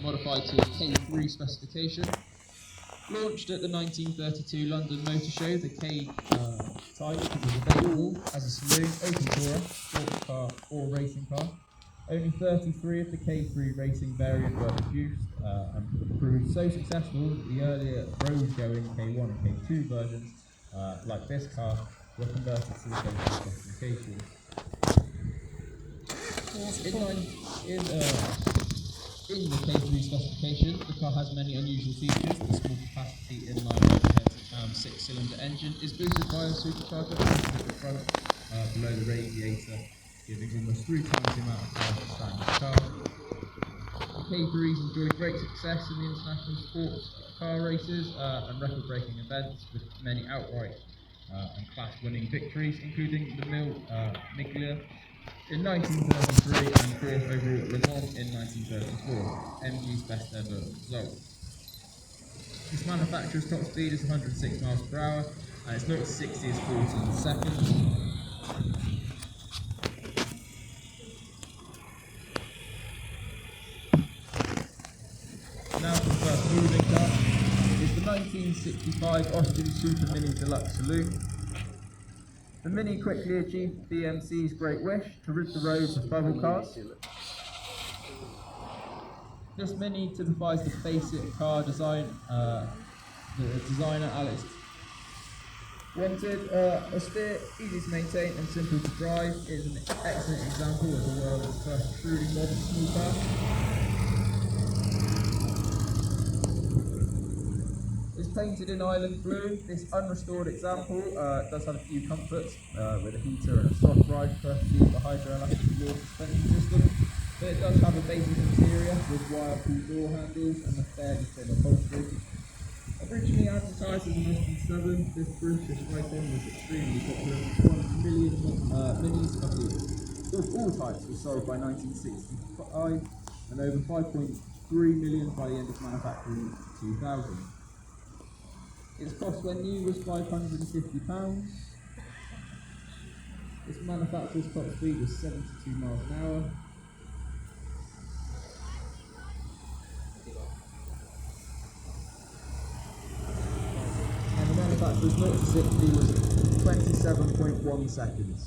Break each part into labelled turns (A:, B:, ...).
A: modified to a K3 specification. Launched at the 1932 London Motor Show, the K type was available as a saloon, open tourer, sports car or racing car. Only 33 of the K3 racing variant were produced and proved so successful that the earlier road-going K1 and K2 versions, like this car, were converted to the K3 specification. In the K3 specification, the car has many unusual features. The small capacity inline overhead 6-cylinder engine is boosted by a supercharger at the front, below the radiator, giving almost 3 times the amount of power of a standard car. The K3s enjoyed great success in the international sports car races and record-breaking events, with many outright and class-winning victories, including the Miglia in 1933 and fourth overall at Le Mans in 1934, MG's best ever result. This manufacturer's top speed is 106 miles per hour and its 0 to 60 is 14 seconds. Now for the first moving car is the 1965 Austin Super Mini Deluxe Saloon. The Mini quickly achieved BMC's great wish to rid the roads of bubble cars. This Mini typifies the basic car design the designer Alex wanted. Austere, easy to maintain and simple to drive. It is an excellent example of the world's first truly modern small car. Painted in island blue, this unrestored example does have a few comforts with a heater and a soft ride courtesy of the hydroelectric door suspension system, but it does have a basic interior with wire-pull door handles and a fairly thin upholstery. Originally advertised as an Austin 7, this British icon was extremely popular. 1 million minis of all types were sold by 1965 and over 5.3 million by the end of manufacturing in 2000. Its cost when new was £550. Its manufacturer's top speed was 72 miles an hour. And the manufacturer's 0 to 60 was 27.1 seconds.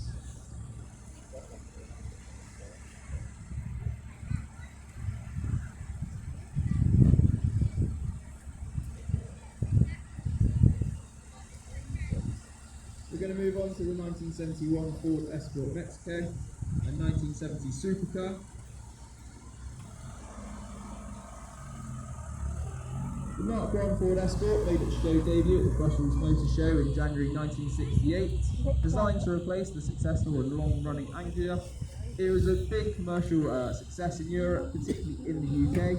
A: We're going to move on to the 1971 Ford Escort Mexico and 1970 supercar. The Mark I Ford Escort made its show debut at the Brussels Motor Show in January 1968. Designed to replace the successful and long-running Anglia, it was a big commercial success in Europe, particularly in the UK.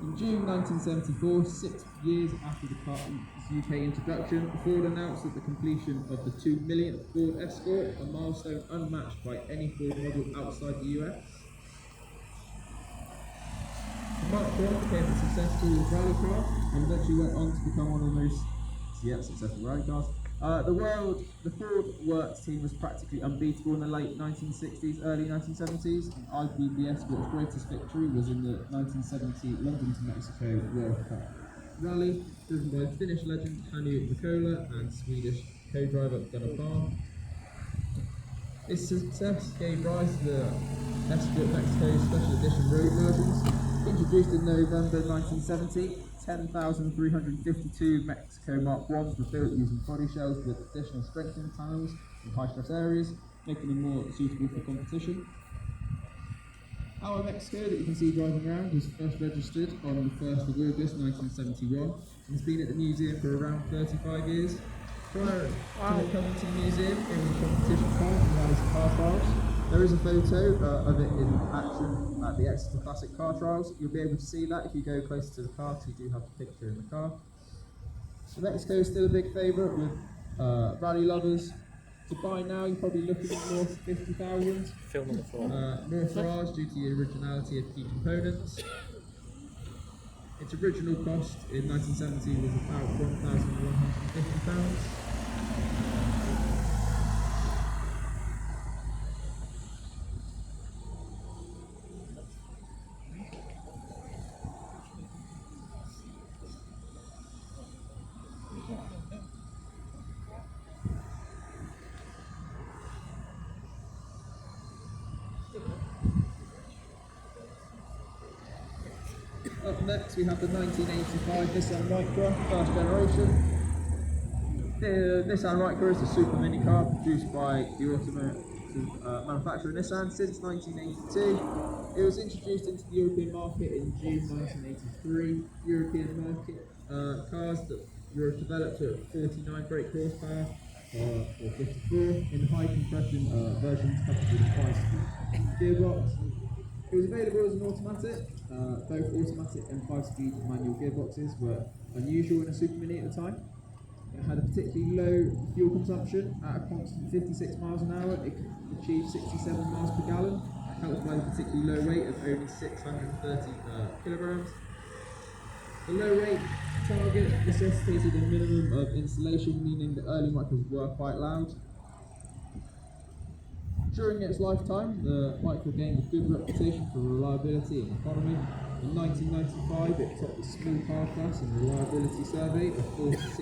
A: In June 1974, 6 years after the car's UK introduction, Ford announced that the completion of the 2 millionth Ford Escort, a milestone unmatched by any Ford model outside the US. The Mark I became a successful rally car and eventually went on to become one of the most successful rally cars. The Ford Works team was practically unbeatable in the late 1960s, early 1970s, and arguably the Escort's greatest victory was in the 1970 London to Mexico World Cup Rally, driven by Finnish legend Hannu Mikkola and Swedish co-driver Gunnar Palm. This success gave rise to the Escort Mexico Special Edition road versions. Introduced in November 1970, 10,352 Mexico Mark Is were built using body shells with additional strengthening panels in high-stress areas, making them more suitable for competition. Our Mexico that you can see driving around was first registered on the 1st of August 1971 and has been at the museum for around 35 years. Prior to coming to the museum, it was a competition car and rallies and car trials. There is a photo of it in action at the Exeter Classic Car Trials. You'll be able to see that if you go closer to the car, because you do have the picture in the car. So Mexico is still a big favourite with rally lovers. To buy now, you're probably looking at north of 50,000.
B: Film on the floor.
A: More for ours due to the originality of key components. Its original cost in 1970 was about £1,150. Next we have the 1985 Nissan Micra, first generation. The Nissan Micra is a super mini car produced by the automotive manufacturer Nissan since 1982. It was introduced into the European market in June 1983. European market cars that were developed at 49 brake horsepower or 54 in high compression versions coupled with a 5-speed gearbox. It was available as an automatic. Both automatic and 5-speed manual gearboxes were unusual in a super mini at the time. It had a particularly low fuel consumption. At a constant 56 miles an hour, it could achieve 67 miles per gallon, helped by a particularly low weight of only 630 kilograms. The low rate target necessitated a minimum of insulation, meaning the early Micras were quite loud. During its lifetime, the Micra gained a good reputation for reliability and economy. In 1995, it topped the small car class in the reliability survey of 46